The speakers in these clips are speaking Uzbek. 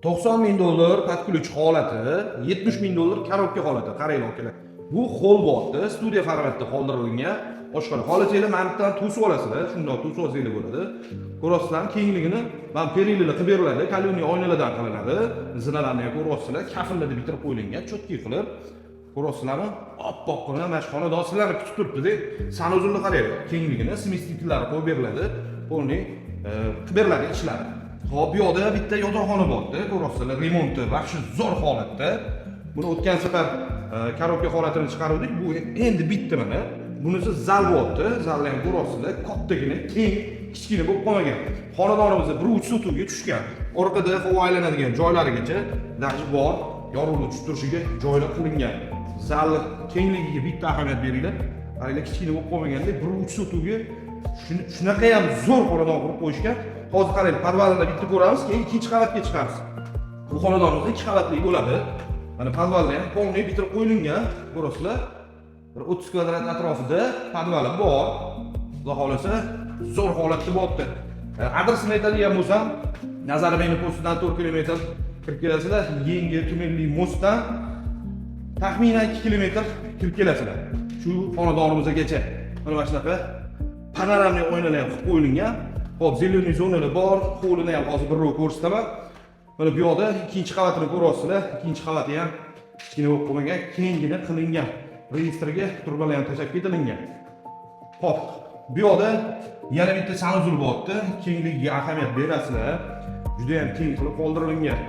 90 ming dollar patkulich holati, 70 ming dollar korobka holati. Qaranglar akalar. Bu xol bo'tdi, studiya formatida qoldirilgan. Oshkora xolasanglar mana bu yerdan to'sib olasizlar, shundoq to'sib olsanglar bo'ladi. Ko'rasizlar, kengligini men perillar qilib beriladi, kaloniy oynalardan qilinadi. Zinalarni ham ko'rasizlar, kafillarda bitirib qo'yilgan, cho'tki qilib. Ko'rasizlarmi? Oppoqqina mashxona dosillarni kutib turibdi-da. Sanuzulni qaranglar, kengligini, smestiklari qo'yib beriladi. Polni qilib beriladi ishlari. Hop, bu yoqda bitta yotoqxona bor-da, ko'rasizlar, remonti vahshiy zo'r holatda. Buni o'tgan safar korobka holatini chiqardik. Bu endi bitta mana. Bunisi zal bo'pti. Zalni ham ko'rasizlar, kattagina, keng, kichkina bo'lib qolmagan. Xonadonimizda 1.3 sotuvga tushgan. Orqada havo aylanadigan joylarigacha dashi bor, yorug'lik tushtirishiga joylar qilingan. Zal kengligiga bitta ahamiyat beringlar. Qaranglar, kichkina bo'lib qolmaganda 1.3 sotuvga shunaqa ham zo'r xonadon qurib qo'yishgan. Hozir qarang, podvalda bitta ko'ramiz, keyin ikkinchi qavatga chiqamiz. Bu xonadonimizda 2 qavatli bo'ladi. Mana podvalda ham polni bitirib qo'yilgan, ko'rasizlar. 30 kvadrat atrofida podvali bor. Xudo xolasa, zo'r holatda bo'pti. Adresini aytadigan bo'lsam, Nazarbayeva postidan 4 kilometr kirib kelasizlar, Yangi tumanli mostdan taxminan 2 kilometr kirib kelasizlar. Shu xonadonimizgacha. Mana shunaqa panoramli oynalar ham qilib qo'yilgan. Hop, zeleniy zonalar bor, hovlini ham hozir bir ro'y ko'rsataman. Mana bu yoqda ikkinchi qavatini ko'rasizlar. Ikkinchi qavati ham kichkina bo'lib qolmagan, kengina qilingan. Reyestrga turbalar ham tashab ketilgan. Hop, bu yoqda yana bitta sanuzul bo'pti. Kengligiga ahamiyat berasizlar. Juda ham keng qilib qoldirilgan.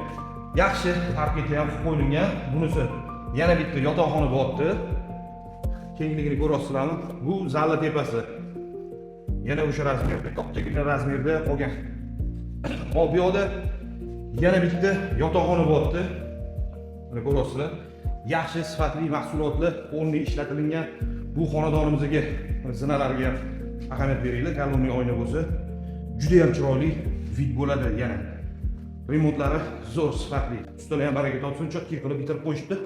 Yaxshi parketi ham qilib qo'yilgan. Bunisi yana bitta yotoqxona bo'pti. Kengligini ko'rasizlarmi? Bu zalli tepasi. Yana o'sha razmerda, kattagina razmerda qolgan. Hop, bu yoqda yana bitta yotoqxona bo'pti. Mana ko'rasizlar. Yaxshi sifatli mahsulotlar qo'lni ishlatilgan bu xonadonimizga zinalarga ahamiyat beringlar. Kaloniy oyna bo'lsa, juda ham chiroyli vid bo'ladi yana. Remontlari zo'r sifatli. Ustalar ham baraka topsin, chotki qilib bitirib qo'yishibdi.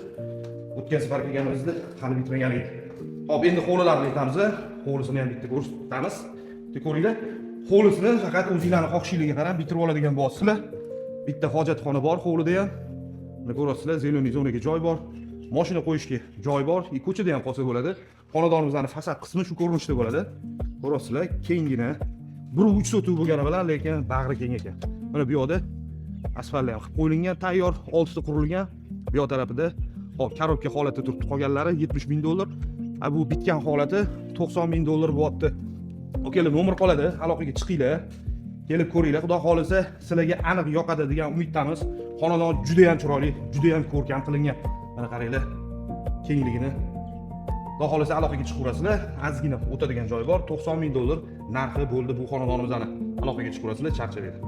O'tgan safar kelganimizda hali bitmagan edi. Hop, endi hovlilarni aytamiz. Hovlisini ham bitta ko'rsatamiz. Ko'ringlar, hovlisini faqat o'zingizlarning xohishingizga qarab bitirib oladigan bo'lsizlar. Bitta hojatxona bor hovlida ham. Mana ko'rasizlar, zeleniy zonaga joy bor. Mashina qo'yishga joy bor. Ko'chada ham qolsa bo'ladi. Xonadonimizning fasad qismi shu ko'rinishda bo'ladi. Ko'rasizlar, kengina 1.3 sotuv bo'lgani bilan, lekin bag'ri keng ekan. Mana bu yoqda asfaltlar ham qilib qo'yilgan, tayyor, oltita qurilgan. Bu yoq tarafida hop, korobka holatda turibdi. Qolganlari 70 ming dollar. Bu bitgan holati 90 ming dollar bo'pti. Okalar, nomer qoladi, aloqaga chiqinglar. Kelib ko'ringlar, xudo xolisa sizlarga aniq yoqadi degan umiddamiz. Xonadon juda ham chiroyli, juda ham ko'rkam qilingan. Mana qaranglar, kengligini. Xudo xolisa aloqaga chiqaverasizlar. Ozgina o'tadigan joy bor. 90 ming dollar narxi bo'ldi bu xonadonimizning. Aloqaga chiqaverasizlar, charchamaydi.